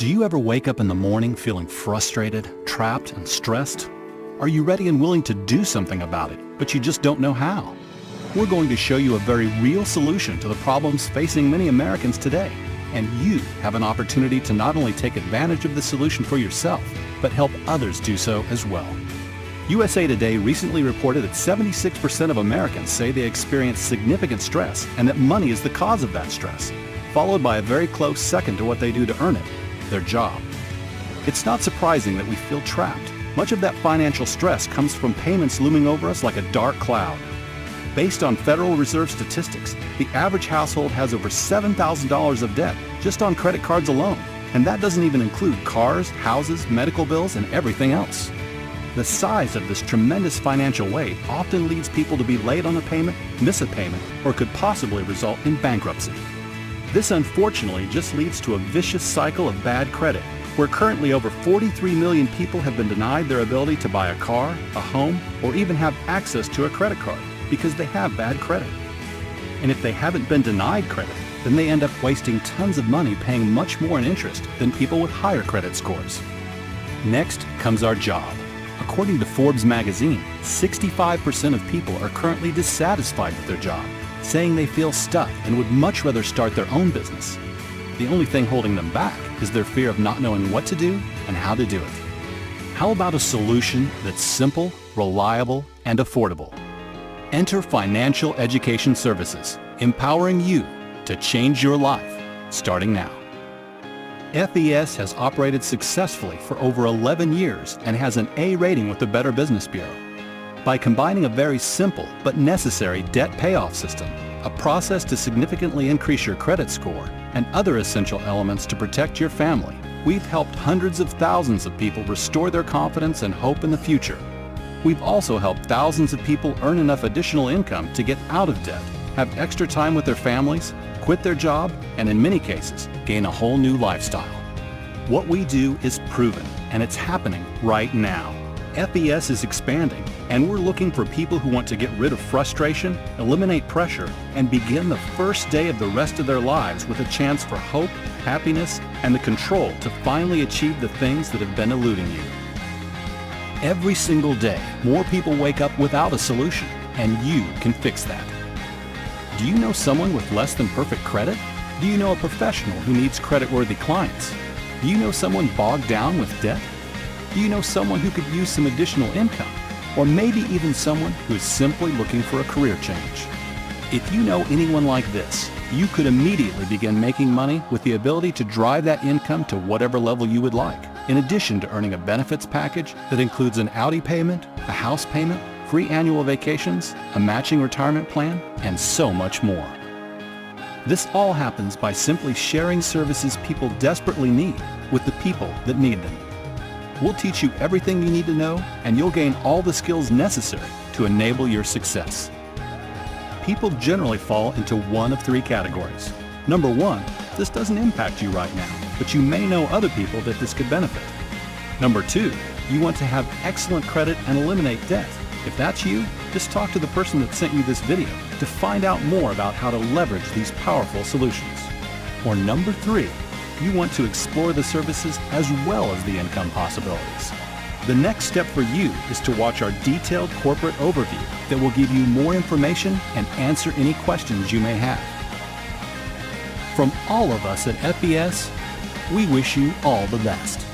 Do you ever wake up in the morning feeling frustrated, trapped, and stressed? Are you ready and willing to do something about it, but you just don't know how? We're going to show you a very real solution to the problems facing many Americans today. And you have an opportunity to not only take advantage of the solution for yourself, but help others do so as well. USA Today recently reported that 76% of Americans say they experience significant stress and that money is the cause of that stress, followed by a very close second to what they do to earn it, their job. It's not surprising that we feel trapped. Much of that financial stress comes from payments looming over us like a dark cloud. Based on Federal Reserve statistics, the average household has over $7,000 of debt just on credit cards alone, and that doesn't even include cars, houses, medical bills, and everything else. The size of this tremendous financial weight often leads people to be late on a payment, miss a payment, or could possibly result in bankruptcy. This unfortunately just leads to a vicious cycle of bad credit, where currently over 43 million people have been denied their ability to buy a car, a home, or even have access to a credit card because they have bad credit. And if they haven't been denied credit, then they end up wasting tons of money paying much more in interest than people with higher credit scores. Next comes our job. According to Forbes magazine, 65% of people are currently dissatisfied with their job, saying they feel stuck and would much rather start their own business. The only thing holding them back is their fear of not knowing what to do and how to do it. How about a solution that's simple, reliable, and affordable? Enter Financial Education Services, empowering you to change your life, starting now. FES has operated successfully for over 11 years and has an A rating with the Better Business Bureau. By combining a very simple but necessary debt payoff system, a process to significantly increase your credit score, and other essential elements to protect your family, we've helped hundreds of thousands of people restore their confidence and hope in the future. We've also helped thousands of people earn enough additional income to get out of debt, have extra time with their families, quit their job, and in many cases, gain a whole new lifestyle. What we do is proven, and it's happening right now. FES is expanding, and we're looking for people who want to get rid of frustration, eliminate pressure, and begin the first day of the rest of their lives with a chance for hope, happiness, and the control to finally achieve the things that have been eluding you. Every single day, more people wake up without a solution, and you can fix that. Do you know someone with less than perfect credit? Do you know a professional who needs credit-worthy clients? Do you know someone bogged down with debt? Do you know someone who could use some additional income? Or maybe even someone who is simply looking for a career change? If you know anyone like this, you could immediately begin making money with the ability to drive that income to whatever level you would like, in addition to earning a benefits package that includes an Audi payment, a house payment, free annual vacations, a matching retirement plan, and so much more. This all happens by simply sharing services people desperately need with the people that need them. We'll teach you everything you need to know, and you'll gain all the skills necessary to enable your success. People generally fall into one of three categories. Number one, this doesn't impact you right now, but you may know other people that this could benefit. Number two, you want to have excellent credit and eliminate debt. If that's you, just talk to the person that sent you this video to find out more about how to leverage these powerful solutions. Or number three, you want to explore the services as well as the income possibilities. The next step for you is to watch our detailed corporate overview that will give you more information and answer any questions you may have. From all of us at FES, we wish you all the best.